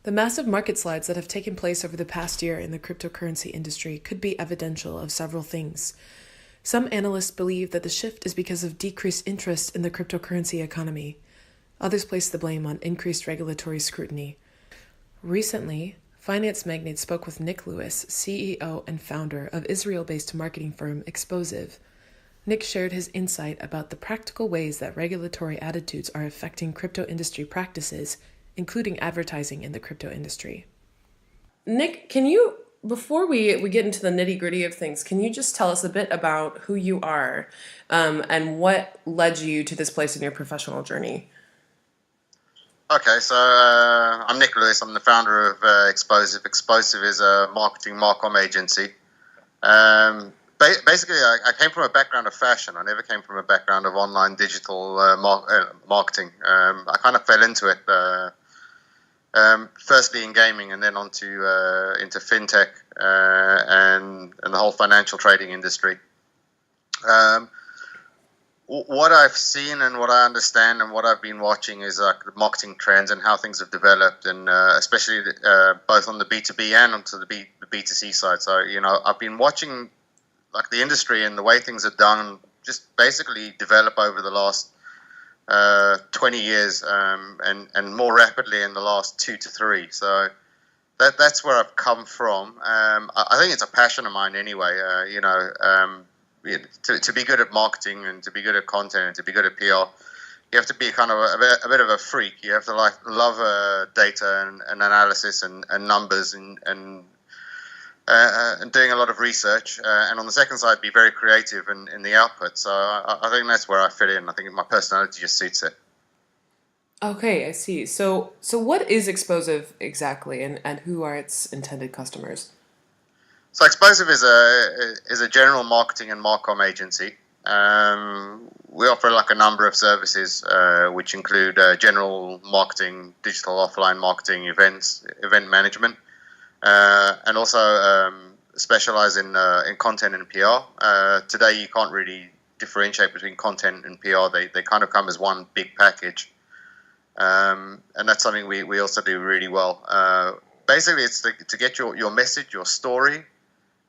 The massive market slides that have taken place over the past year in the cryptocurrency industry could be evidential of several things. Some analysts believe that the shift is because of decreased interest in the cryptocurrency economy. Others place the blame on increased regulatory scrutiny. Recently, finance magnates spoke with Nicc Lewis, CEO and founder of Israel-based marketing firm Expozive. Nicc shared his insight about the practical ways that regulatory attitudes are affecting crypto industry practices, including advertising in the crypto industry. Nicc, before we get into the nitty-gritty of things, can you just tell us a bit about who you are and what led you to this place in your professional journey? Okay, so I'm Nicc Lewis. I'm the founder of Expozive. Expozive is a marketing marcom agency. Basically, I came from a background of fashion. I never came from a background of online digital marketing. I kind of fell into it, firstly in gaming and then into fintech and the whole financial trading industry. What I've seen and what I understand and what I've been watching is the marketing trends and how things have developed, and especially both on the B2B and onto the B2C side. So, I've been watching the industry and the way things are done just basically develop over the last 20 years and more rapidly in the last 2 to 3. So that's where I've come from. I think it's a passion of mine anyway. To be good at marketing and to be good at content and to be good at PR, you have to be kind of a bit of a freak. You have to love data and analysis and numbers and doing a lot of research. And on the second side, be very creative in the output. So I think that's where I fit in. I think my personality just suits it. Okay, I see. So what is Expozive exactly, and who are its intended customers? So Expozive is a general marketing and marcom agency. We offer a number of services, which include general marketing, digital offline marketing, event management, and also specialize in content and PR. Today, you can't really differentiate between content and PR. They kind of come as one big package, and that's something we also do really well. Basically, it's to get your message, your story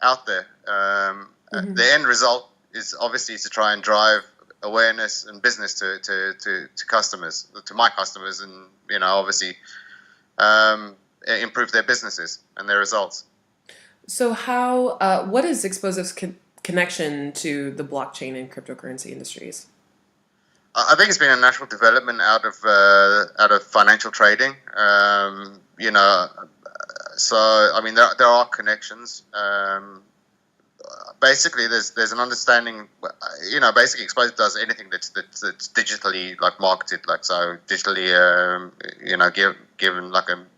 out there. The end result is obviously to try and drive awareness and business to customers, to my customers, and obviously improve their businesses and their results. So what is Expozive's connection to the blockchain and cryptocurrency industries? I think it's been a natural development out of financial trading. So I mean there are connections. Basically, there's an understanding. Basically, Expozive does anything that's digitally marketed, so digitally, given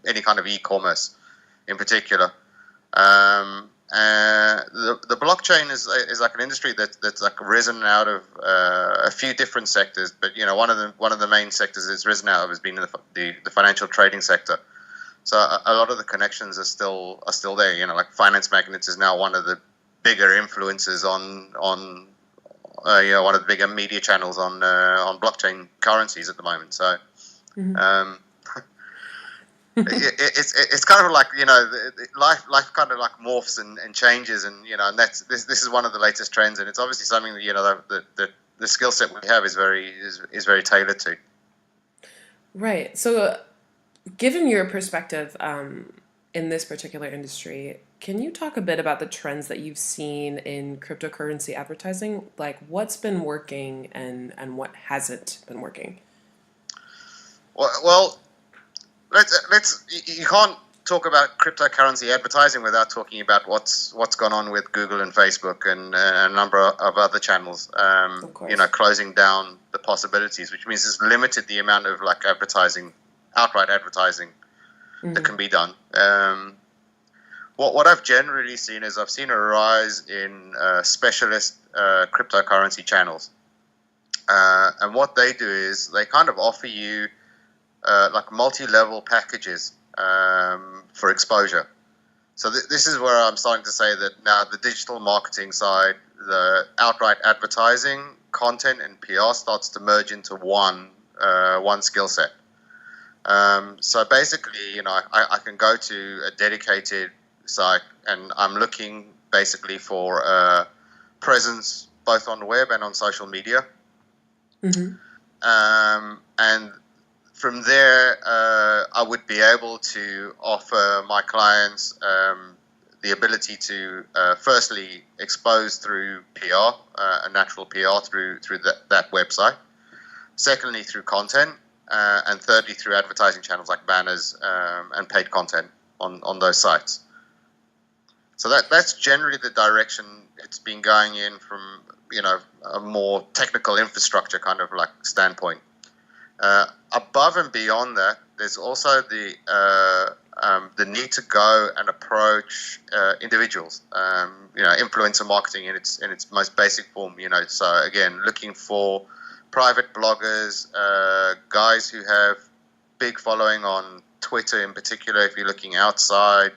any kind of e-commerce, in particular. The blockchain is an industry that's risen out of a few different sectors, but one of the main sectors it's risen out of has been the financial trading sector. So a lot of the connections are still there. Finance Magnates is now one of the bigger influences on one of the bigger media channels on blockchain currencies at the moment. So it's kind of life kind of morphs and changes, and this is one of the latest trends, and it's obviously something that the skill set we have is very tailored to. Right. So, given your perspective in this particular industry, can you talk a bit about the trends that you've seen in cryptocurrency advertising? What's been working and what hasn't been working? Well, you can't talk about cryptocurrency advertising without talking about what's gone on with Google and Facebook and a number of other channels. Closing down the possibilities, which means it's limited the amount of outright advertising that can be done. What I've generally seen is I've seen a rise in specialist cryptocurrency channels, and what they do is they kind of offer you multi-level packages for exposure. So this is where I'm starting to say that now the digital marketing side, the outright advertising, content, and PR starts to merge into one skill set. So basically, I can go to a dedicated site, and I'm looking basically for presence both on the web and on social media. Mm-hmm. And from there, I would be able to offer my clients the ability to firstly expose through PR, a natural PR through that website. Secondly, through content, and thirdly, through advertising channels like banners and paid content on those sites. So that's generally the direction it's been going in from a more technical infrastructure kind of like standpoint. Above and beyond that, there's also the need to go and approach individuals. Influencer marketing in its most basic form. So again, looking for private bloggers, guys who have big following on Twitter in particular. If you're looking outside,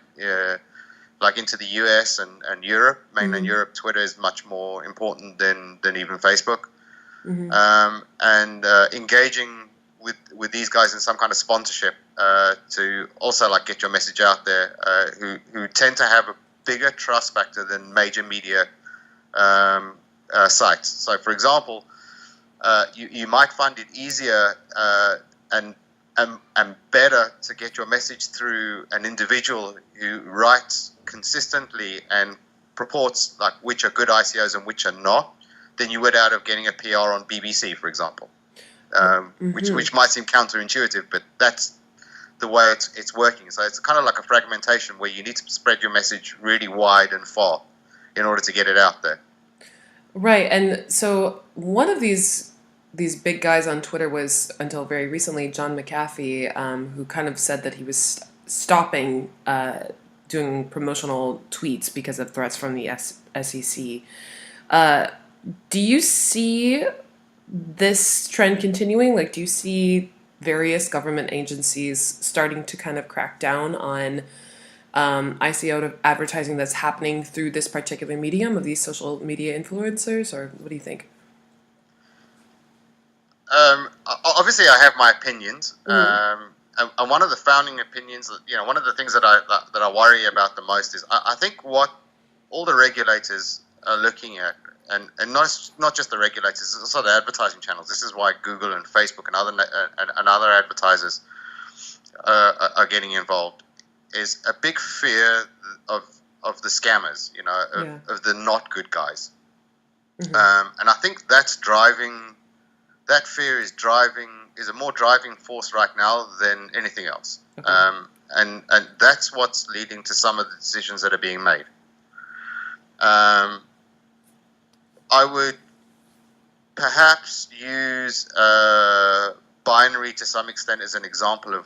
like into the US and Europe, mainland Europe, Twitter is much more important than even Facebook. And engaging with these guys in some kind of sponsorship to also like get your message out there, who tend to have a bigger trust factor than major media sites. So, for example, you might find it easier and better to get your message through an individual who writes consistently and purports like which are good ICOs and which are not, than you would out of getting a PR on BBC, for example, which might seem counterintuitive, but that's the way it's working. So it's kind of like a fragmentation where you need to spread your message really wide and far in order to get it out there. Right, and so one of these big guys on Twitter was, until very recently, John McAfee, who kind of said that he was stopping doing promotional tweets because of threats from the SEC. Do you see this trend continuing? Like, do you see various government agencies starting to kind of crack down on ICO advertising that's happening through this particular medium of these social media influencers, or what do you think? Obviously, I have my opinions, and one of the founding opinions, one of the things that I worry about the most is I think what all the regulators are looking at, and not just the regulators, it's also the advertising channels. This is why Google and Facebook and other advertisers are getting involved. Is a big fear of the scammers, of the not good guys, and I think that's driving. That fear is a more driving force right now than anything else, and that's what's leading to some of the decisions that are being made. I would perhaps use binary to some extent as an example of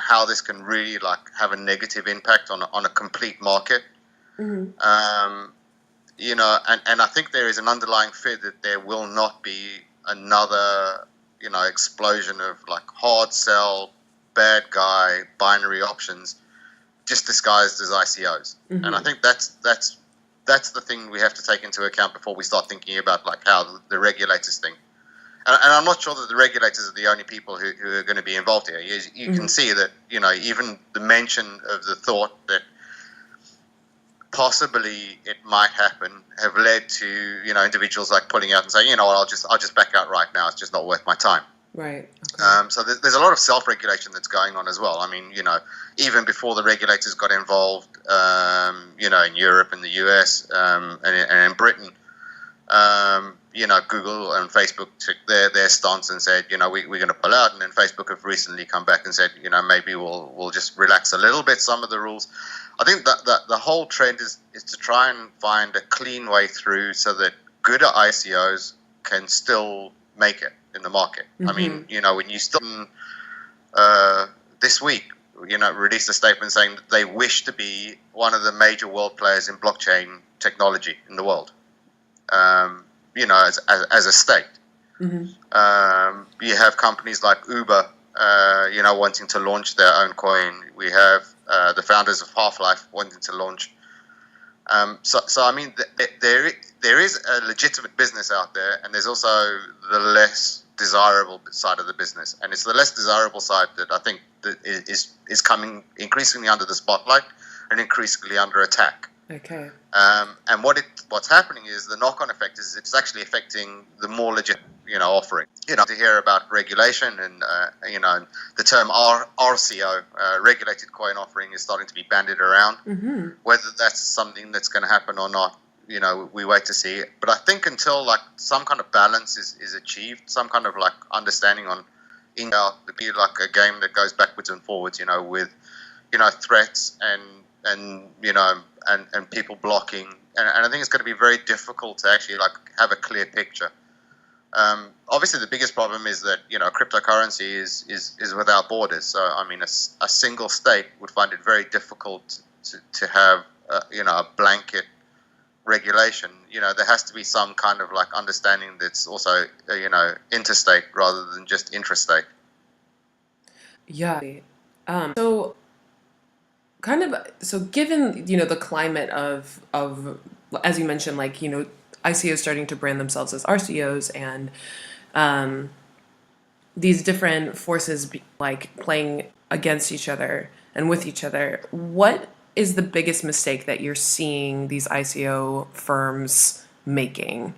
how this can really like have a negative impact on a complete market. And I think there is an underlying fear that there will not be another explosion of like hard sell, bad guy, binary options just disguised as ICOs. And I think that's the thing we have to take into account before we start thinking about like how the regulators think. And I'm not sure that the regulators are the only people who are going to be involved here. You can see that even the mention of the thought that possibly it might happen have led to individuals like pulling out and saying, I'll just back out right now. It's just not worth my time. Right. Okay. So there's a lot of self-regulation that's going on as well. I mean, even before the regulators got involved, in Europe and the US and in Britain, Google and Facebook took their stance and said, we're going to pull out. And then Facebook have recently come back and said, maybe we'll just relax a little bit some of the rules. I think that the whole trend is to try and find a clean way through so that good ICOs can still make it in the market. I mean, when you still this week, released a statement saying that they wish to be one of the major world players in blockchain technology in the world. As a state. You have companies like Uber, wanting to launch their own coin. We have the founders of Half-Life wanting to launch. So I mean, there is a legitimate business out there, and there's also the less desirable side of the business. And it's the less desirable side that I think that is coming increasingly under the spotlight and increasingly under attack. Okay. And what's happening is the knock-on effect is it's actually affecting the more legit, offering. To hear about regulation and the term RCO, regulated coin offering, is starting to be bandied around. Mm-hmm. Whether that's something that's going to happen or not, we wait to see. But I think until like some kind of balance is achieved, some kind of like understanding on to be like a game that goes backwards and forwards, with threats and people blocking, and I think it's going to be very difficult to actually like have a clear picture. Obviously, the biggest problem is that cryptocurrency is without borders. So I mean, a single state would find it very difficult to have a blanket regulation. There has to be some kind of like understanding that's also interstate rather than just intrastate. Yeah. So given the climate of as you mentioned, like ICOs starting to brand themselves as RCOs, and these different forces like playing against each other and with each other, what is the biggest mistake that you're seeing these ICO firms making?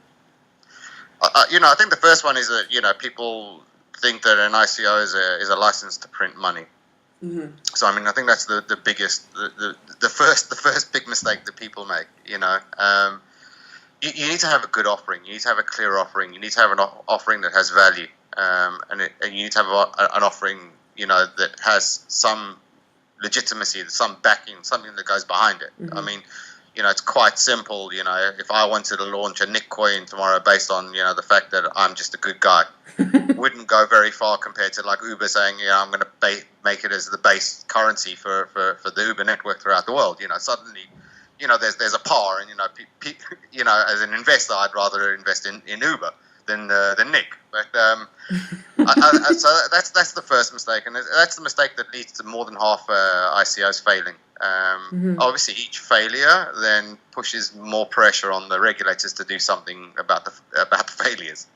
I think the first one is that people think that an ICO is a license to print money. Mm-hmm. So I mean, I think that's the biggest, the first big mistake that people make. You need to have a good offering. You need to have a clear offering. You need to have an offering that has value, and you need to have an offering that has some legitimacy, some backing, something that goes behind it. Mm-hmm. I mean, it's quite simple. If I wanted to launch a Nicc coin tomorrow based on the fact that I'm just a good guy, wouldn't go very far compared to like Uber saying, I'm going to make it as the base currency for the Uber network throughout the world. Suddenly, there's a par, and as an investor, I'd rather invest in Uber than Nicc. But so that's the first mistake, and that's the mistake that leads to more than half ICOs failing. Mm-hmm. Obviously, each failure then pushes more pressure on the regulators to do something about the failures.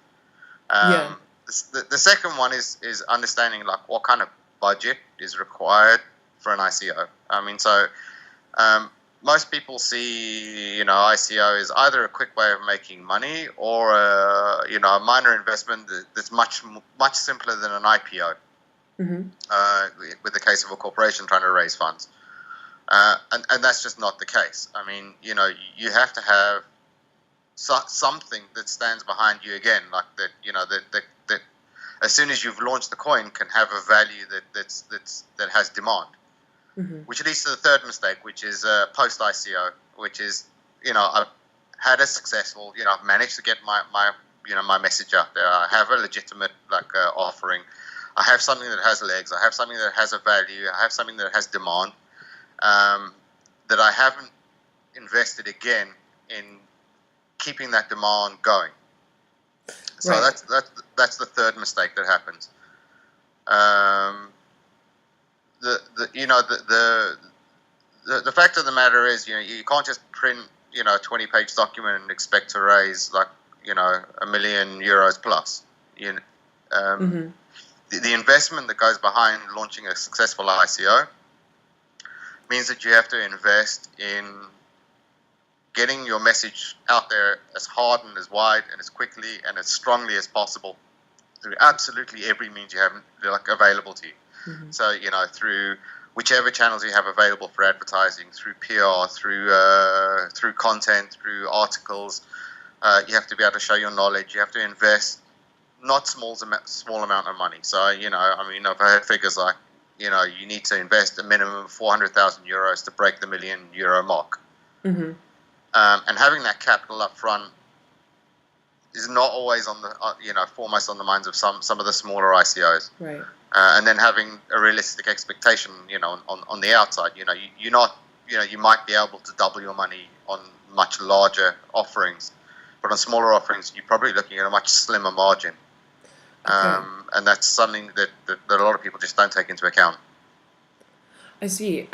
Yeah. The second one is understanding like what kind of budget is required for an ICO. I mean, so most people see ICO is either a quick way of making money or a minor investment that's much simpler than an IPO. Mm-hmm. With the case of a corporation trying to raise funds, and that's just not the case. I mean, you have to have something that stands behind you again, like that. That as soon as you've launched the coin can have a value that has demand. Mm-hmm. Which leads to the third mistake, which is post ICO, which is I've had a successful, I've managed to get my message out there. I have a legitimate offering. I have something that has legs. I have something that has a value. I have something that has demand. That I haven't invested again in keeping that demand going. So Right. that's the third mistake that happens. The fact of the matter is, you can't just print a 20-page document and expect to raise €1 million plus. Mm-hmm. The investment that goes behind launching a successful ICO means that you have to invest in getting your message out there as hard and as wide and as quickly and as strongly as possible through absolutely every means you have available to you. Mm-hmm. So through whichever channels you have available for advertising, through PR, through content, through articles, you have to be able to show your knowledge. You have to invest not small amount of money. So I've heard figures like you need to invest a minimum of €400,000 to break the €1 million mark. Mm-hmm. And having that capital up front is not always on the foremost on the minds of some of the smaller ICOs. Right. And then having a realistic expectation, on the outside, you're not, you might be able to double your money on much larger offerings, but on smaller offerings, you're probably looking at a much slimmer margin. Okay. And that's something that a lot of people just don't take into account. I see.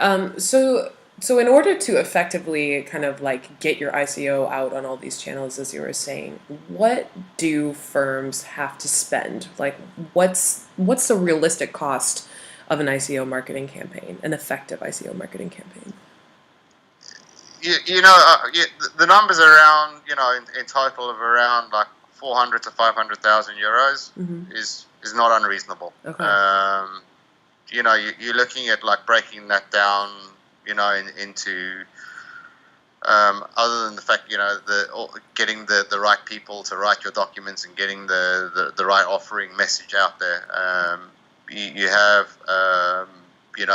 So in order to effectively kind of like get your ICO out on all these channels, as you were saying, what do firms have to spend? Like, what's the realistic cost of an ICO marketing campaign, an effective ICO marketing campaign? The numbers around, in total of around like 400 to 500,000 euros is not unreasonable. Okay. You're looking at like breaking that down, into other than the fact, getting the right people to write your documents and getting the right offering message out there. You have,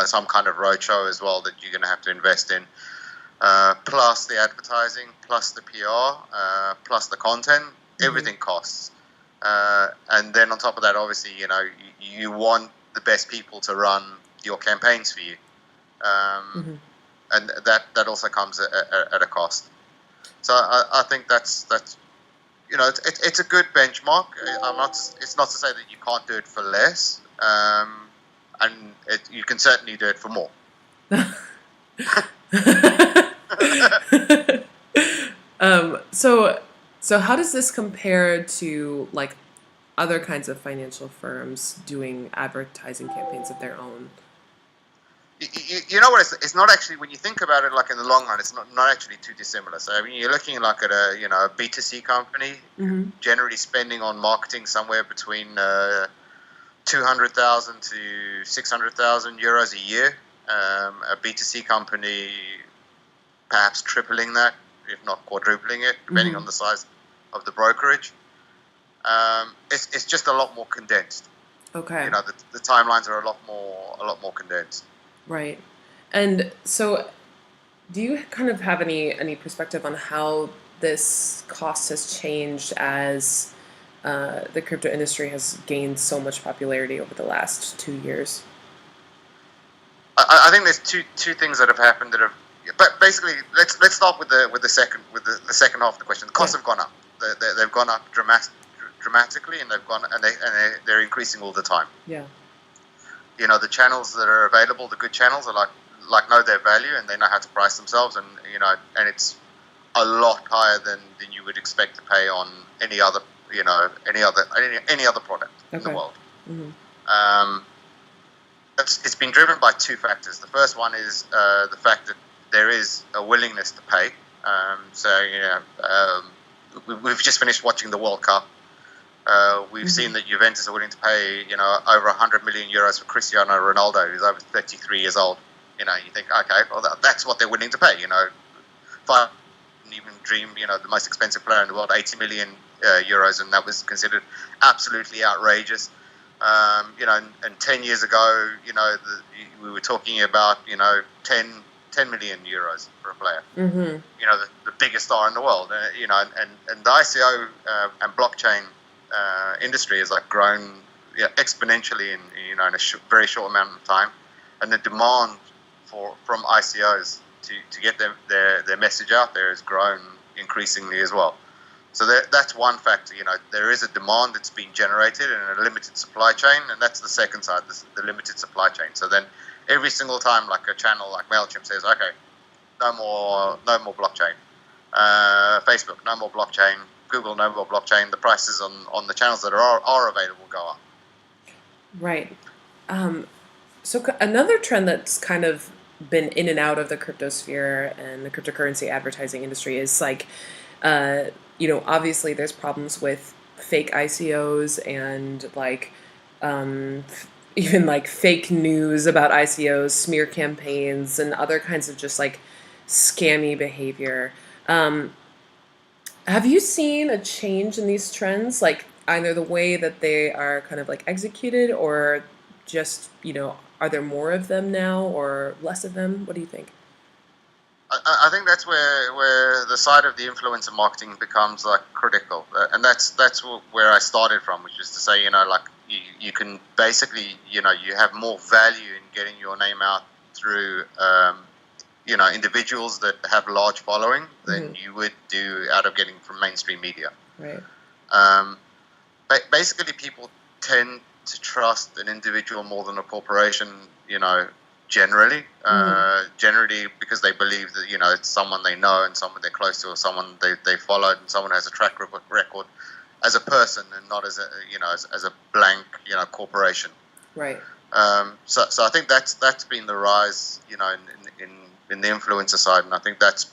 some kind of roadshow as well that you're going to have to invest in. Plus the advertising, plus the PR, plus the content, everything costs. And then on top of that, obviously, you want the best people to run your campaigns for you. And that also comes at a cost. So I think that's it's a good benchmark. It's not to say that you can't do it for less, and you can certainly do it for more. So how does this compare to like other kinds of financial firms doing advertising campaigns of their own? You know what? It's not actually, when you think about it, like in the long run, it's not actually too dissimilar. So I mean, you're looking like at a a B2C company, generally spending on marketing somewhere between 200,000 to 600,000 euros a year. A B2C company, perhaps tripling that, if not quadrupling it, depending on the size of the brokerage. It's just a lot more condensed. Okay. The timelines are a lot more condensed. Right. And so do you kind of have any perspective on how this cost has changed as the crypto industry has gained so much popularity over the last 2 years? I think there's two things that have happened that have. But basically, let's start with the second half of the question. The costs have gone up. They've gone up dramatically, and they're increasing all the time. Yeah. The channels that are available, the good channels, are like know their value and they know how to price themselves, and and it's a lot higher than you would expect to pay on any other product in the world. It's been driven by two factors. The first one is the fact that there is a willingness to pay. We've just finished watching the World Cup. We've seen that Juventus are willing to pay, over 100 million euros for Cristiano Ronaldo, who's over 33 years old. You think, okay, well, that's what they're willing to pay. I didn't even dream, the most expensive player in the world, 80 million euros, and that was considered absolutely outrageous. And 10 years ago, we were talking about, 10 million euros for a player. The biggest star in the world. And the ICO and blockchain industry has grown exponentially in a very short amount of time, and the demand from ICOs to get their message out there has grown increasingly as well. So that's one factor. There is a demand that's being generated in a limited supply chain, and that's the second side, the limited supply chain. So then every single time, like a channel like MailChimp says, okay, no more blockchain. Facebook, no more blockchain. Google, no more blockchain. The prices on the channels that are available go up. Right. So another trend that's kind of been in and out of the crypto sphere and the cryptocurrency advertising industry is obviously there's problems with fake ICOs and even fake news about ICOs, smear campaigns, and other kinds of just scammy behavior. Have you seen a change in these trends, either the way that they are kind of executed, or just, are there more of them now or less of them? What do you think? I think that's where the side of the influencer marketing becomes critical, and that's where I started from, which is to say, you can basically, you have more value in getting your name out through individuals that have large following than you would do out of getting from mainstream media. Right. Basically, people tend to trust an individual more than a corporation, generally because they believe that, it's someone they know and someone they're close to, or someone they followed, and someone has a track record as a person and not as a, as a blank, corporation. Right. So I think that's been the rise, in the influencer side, and I think that's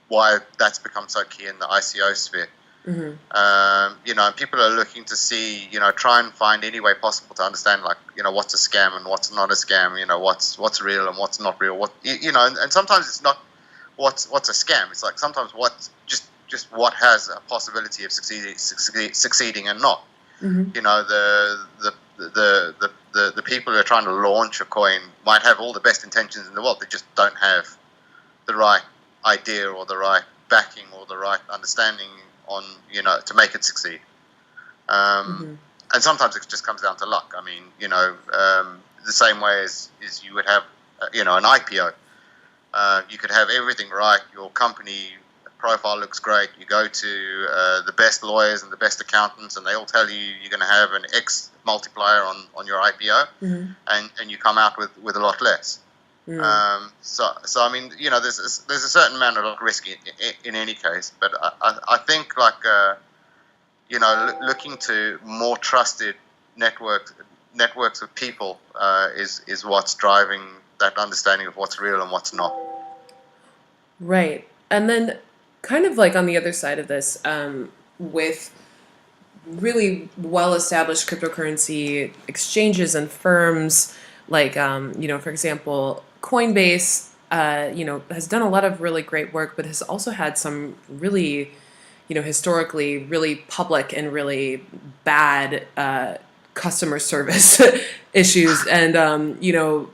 why that's become so key in the ICO sphere. Mm-hmm. And people are looking to see, try and find any way possible to understand, like, what's a scam and what's not a scam, what's real and what's not real. And sometimes it's not what's a scam. It's like sometimes what's just what has a possibility of succeeding and not. Mm-hmm. The people who are trying to launch a coin might have all the best intentions in the world. They just don't have the right idea or the right backing or the right understanding on, to make it succeed. Mm-hmm. And sometimes it just comes down to luck. I mean, the same way as you would have, an IPO. You could have everything right. Your company profile looks great. You go to the best lawyers and the best accountants, and they all tell you you're going to have an X multiplier on your IPO, Mm-hmm. and you come out with a lot less. Mm-hmm. So I mean, there's a certain amount of risk in any case, but I think, like, looking to more trusted networks of people is what's driving that understanding of what's real and what's not. Right. And then, kind of like on the other side of this, with really well established cryptocurrency exchanges and firms, like, for example, Coinbase, has done a lot of really great work, but has also had some really, historically really public and really bad customer service issues, and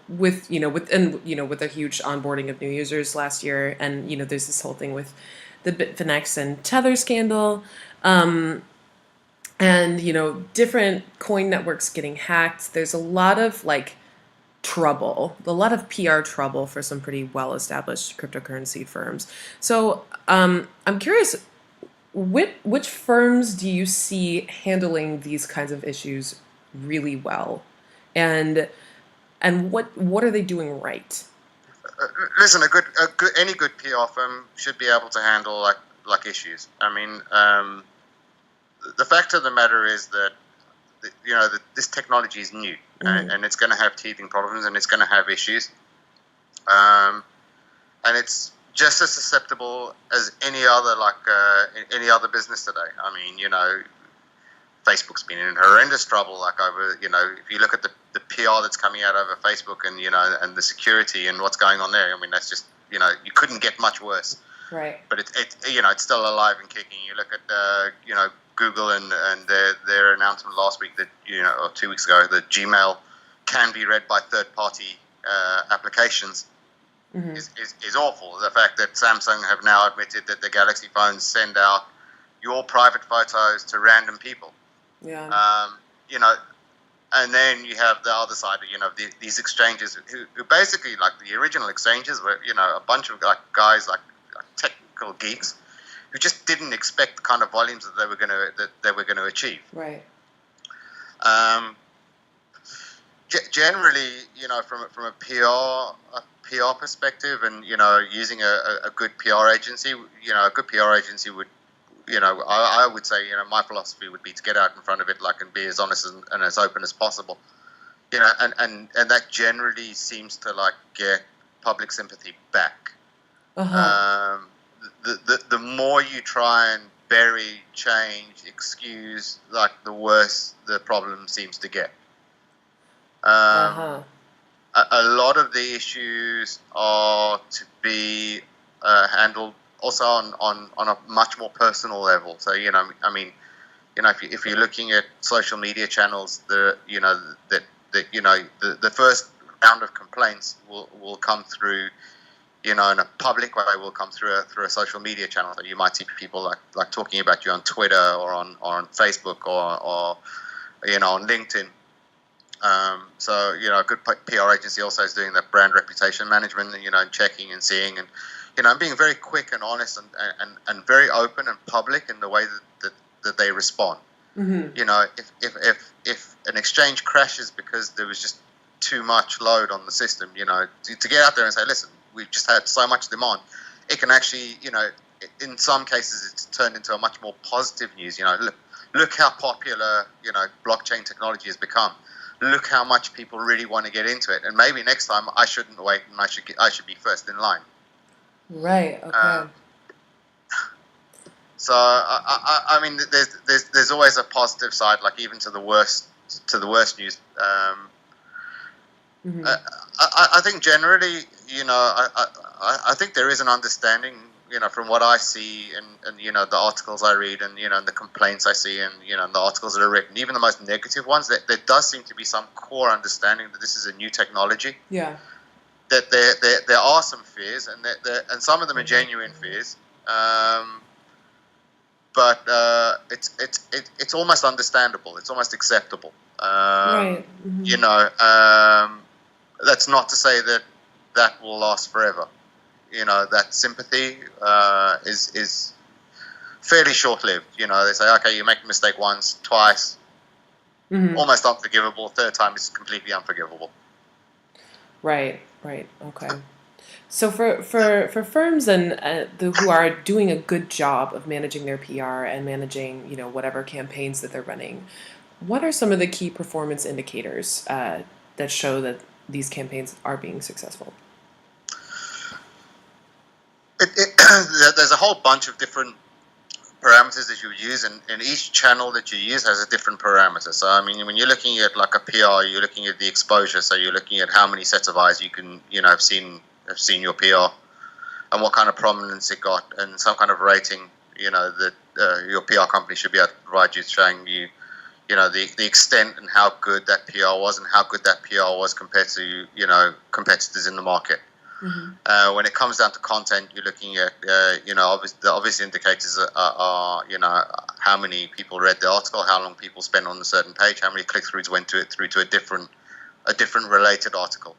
with a huge onboarding of new users last year, and there's this whole thing with the Bitfinex and Tether scandal, and different coin networks getting hacked. There's a lot of a lot of PR trouble for some pretty well established cryptocurrency firms. So I'm curious, which firms do you see handling these kinds of issues really well, and what are they doing right? Listen, any good PR firm should be able to handle like issues. I mean, the fact of the matter is that this technology is new, and it's going to have teething problems, and it's going to have issues, and it's just as susceptible as any other business today. I mean, Facebook's been in horrendous trouble, over, if you look at the PR that's coming out over Facebook, and and the security and what's going on there. I mean, that's just, you couldn't get much worse. Right. But it's still alive and kicking. You look at Google and their announcement last week that, or 2 weeks ago, that Gmail can be read by third-party applications. Mm-hmm. is awful. The fact that Samsung have now admitted that the Galaxy phones send out your private photos to random people. Yeah. And then you have the other side, these exchanges who basically, like, the original exchanges were, a bunch of guys like technical geeks who just didn't expect the kind of volumes that they were going to achieve. Right. Generally, from a PR perspective, and using a good PR agency, a good PR agency would, I would say, my philosophy would be to get out in front of it, and be as honest and as open as possible, and that generally seems to get public sympathy back. Uh-huh. The more you try and bury, change, excuse, the worse the problem seems to get. Uh-huh. A lot of the issues are to be handled also on a much more personal level. So, if you're looking at social media channels, the first round of complaints will come through, in a public way, will come through a social media channel. So you might see people like talking about you on Twitter or on Facebook or on LinkedIn. So, a good PR agency also is doing that brand reputation management, and checking and seeing, and, being very quick and honest and very open and public in the way that they respond. Mm-hmm. If an exchange crashes because there was just too much load on the system, to get out there and say, listen, we've just had so much demand, it can actually, in some cases, it's turned into a much more positive news. Look how popular, blockchain technology has become. look how much people really want to get into it, and maybe next time I shouldn't wait, and I should be first in line. Right. Okay. So I mean, there's always a positive side, like even to the worst news. I think generally, I think there is an understanding, from what I see and the articles I read and and the complaints I see and and the articles that are written, even the most negative ones, that there does seem to be some core understanding that this is a new technology. Yeah. That there are some fears, and some of them are genuine fears. But it's almost understandable. It's almost acceptable. Right. That's not to say that will last forever. That sympathy is fairly short-lived. They say, okay, you make a mistake once, twice, almost unforgivable. Third time is completely unforgivable. Right. Right. Okay. So for firms and who are doing a good job of managing their PR and managing whatever campaigns that they're running, what are some of the key performance indicators that show that these campaigns are being successful? There's a whole bunch of different parameters that you use, and each channel that you use has a different parameter. So I mean, when you're looking at like a PR, you're looking at the exposure. So you're looking at how many sets of eyes you can have seen your PR, and what kind of prominence it got, and some kind of rating that your PR company should be able to provide you, showing you the extent and how good that PR was, and how good that PR was compared to competitors in the market. When it comes down to content, you're looking at the obvious indicators are how many people read the article, how long people spent on a certain page, how many click-throughs went through to a different related article.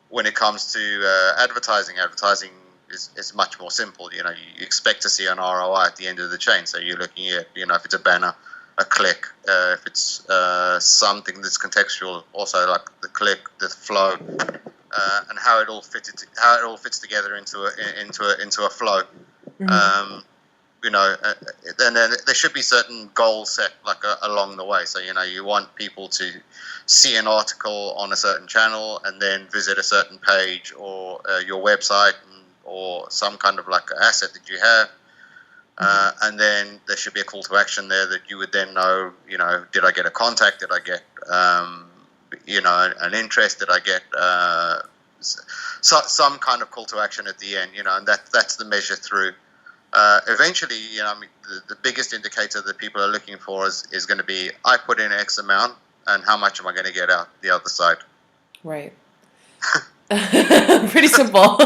When it comes to advertising is much more simple. You expect to see an ROI at the end of the chain. So you're looking at if it's a banner, a click, if it's something that's contextual, also like the click, the flow, and how it all fits together into a flow. And then there should be certain goals set along the way. So you want people to see an article on a certain channel and then visit a certain page or your website or some kind of like asset that you have, and then there should be a call to action there that you would then know. Did I get a contact? Did I get an interest? Did I get some kind of call to action at the end? And that's the measure through. Eventually, the biggest indicator that people are looking for is going to be, I put in X amount, and how much am I going to get out the other side? Right. Pretty simple.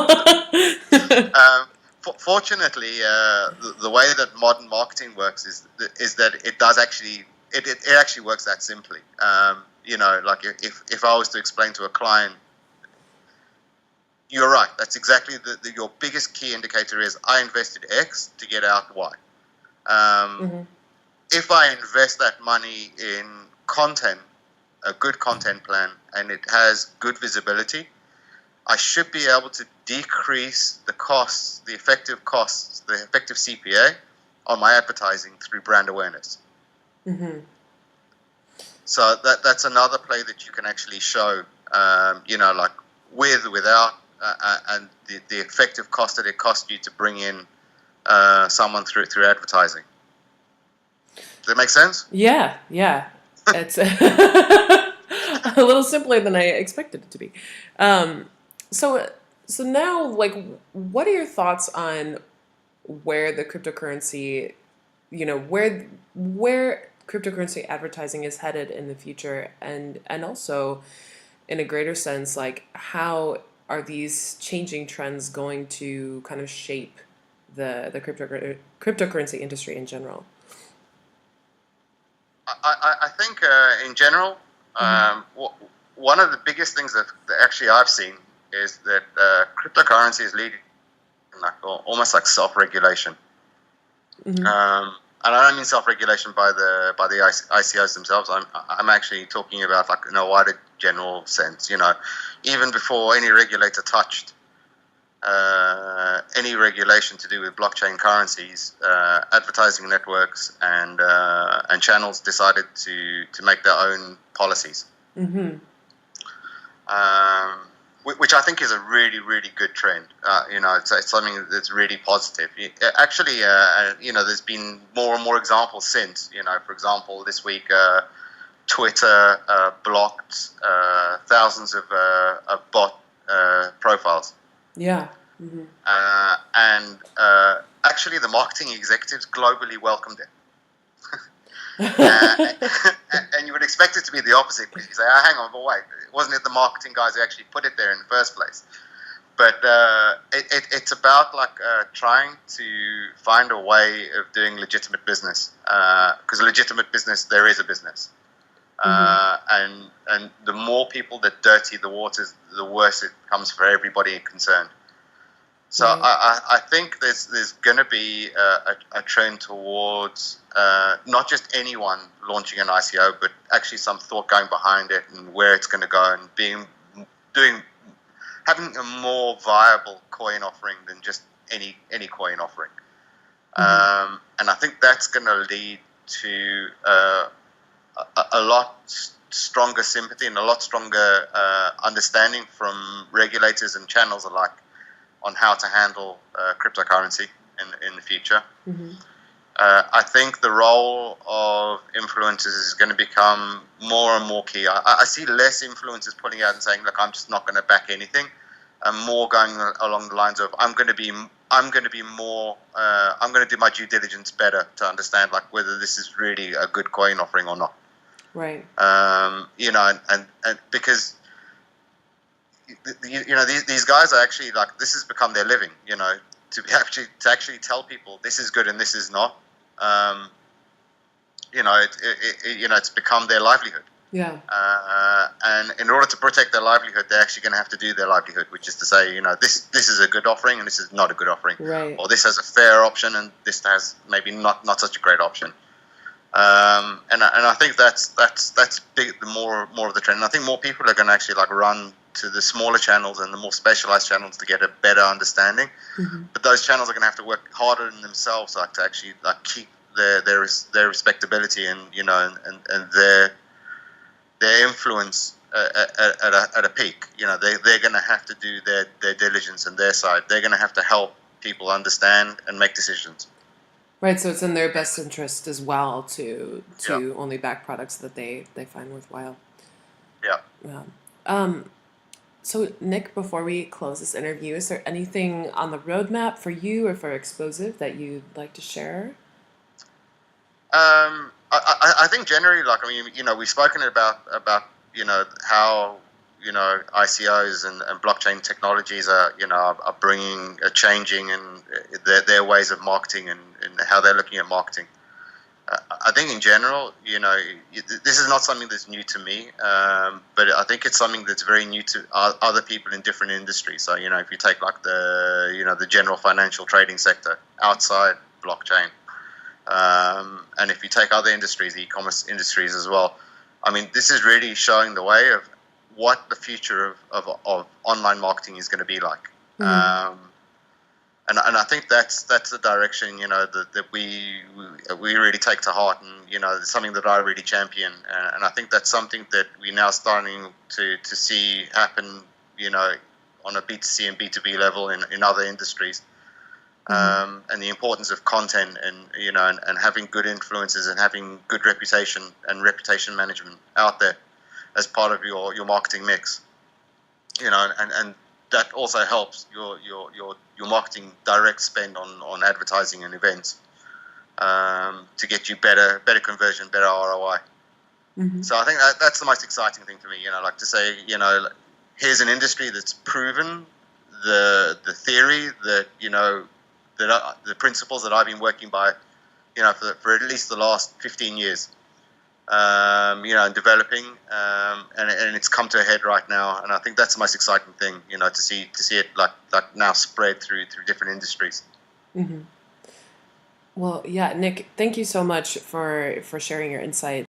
Fortunately, the way that modern marketing works is that it does actually it actually works that simply. Like if I was to explain to a client, you're right. That's exactly your biggest key indicator is I invested X to get out Y. If I invest that money in content, a good content plan, and it has good visibility, I should be able to decrease the costs, the effective CPA on my advertising through brand awareness. So that's another play that you can actually show, like with, without, and the effective cost that it costs you to bring in someone through advertising. Does that make sense? Yeah. It's a little simpler than I expected it to be. So now, like, what are your thoughts on where the cryptocurrency, where cryptocurrency advertising is headed in the future, and also, in a greater sense, like, how are these changing trends going to kind of shape the cryptocurrency industry in general? I think in general, one of the biggest things that actually I've seen is that cryptocurrency is leading almost like self-regulation. And I don't mean self-regulation by the ICOs themselves. I'm actually talking about in a wider general sense. Even before any regulator touched any regulation to do with blockchain currencies, advertising networks and channels decided to make their own policies. Mm-hmm. Which I think is a really, really good trend. It's something that's really positive. Actually, there's been more and more examples since. For example, this week, Twitter blocked thousands of bot profiles. Yeah. Mm-hmm. And actually, the marketing executives globally welcomed it. And you would expect it to be the opposite, because you say, oh, hang on, but wait, wasn't it the marketing guys who actually put it there in the first place? But it's about trying to find a way of doing legitimate business, because legitimate business, there is a business. And the more people that dirty the waters, the worse it comes for everybody concerned. So right. I think there's going to be a trend towards not just anyone launching an ICO, but actually some thought going behind it and where it's going to go, and having a more viable coin offering than just any coin offering. Mm-hmm. And I think that's going to lead to a lot stronger sympathy and a lot stronger understanding from regulators and channels alike on how to handle cryptocurrency in the future. Mm-hmm. I think the role of influencers is going to become more and more key. I see less influencers pulling out and saying, "Look, I'm just not going to back anything," and more going along the lines of, "I'm going to do my due diligence better to understand whether this is really a good coin offering or not." Right. And because these guys are actually this has become their living, to actually tell people this is good and this is not. It's become their livelihood. Yeah. And in order to protect their livelihood, they're actually going to have to do their livelihood, which is to say, this is a good offering and this is not a good offering, right. Or this has a fair option and this has maybe not such a great option. And I think that's big, more of the trend. And I think more people are going to actually run to the smaller channels and the more specialized channels to get a better understanding. Mm-hmm. But those channels are going to have to work harder in themselves, to actually keep their respectability and their influence at a peak. They're going to have to do their diligence on their side. They're going to have to help people understand and make decisions. Right, so it's in their best interest as well to only back products that they find worthwhile. Yeah. So, Nick, before we close this interview, is there anything on the roadmap for you or for Expozive that you'd like to share? I think generally, we've spoken about how ICOs and blockchain technologies are changing and their ways of marketing and how they're looking at marketing. I think in general, this is not something that's new to me, but I think it's something that's very new to other people in different industries. So, if you take the general financial trading sector outside blockchain, and if you take other industries, e-commerce industries as well, this is really showing the way of what the future of online marketing is going to be like. Mm-hmm. And I think that's the direction that we really take to heart, and it's something that I really champion, and I think that's something that we're now starting to see happen on a B2C and B2B level in other industries. Mm-hmm. And the importance of content and having good influences and having good reputation and reputation management out there as part of your marketing mix, and that also helps your marketing direct spend on advertising and events, to get you better conversion, better ROI. Mm-hmm. So I think that's the most exciting thing for me, to say, here's an industry that's proven the theory that, the principles that I've been working by, for at least the last 15 years. And developing, and it's come to a head right now, and I think that's the most exciting thing, to see it like now spread through different industries. Mm-hmm. Well, yeah, Nick, thank you so much for sharing your insight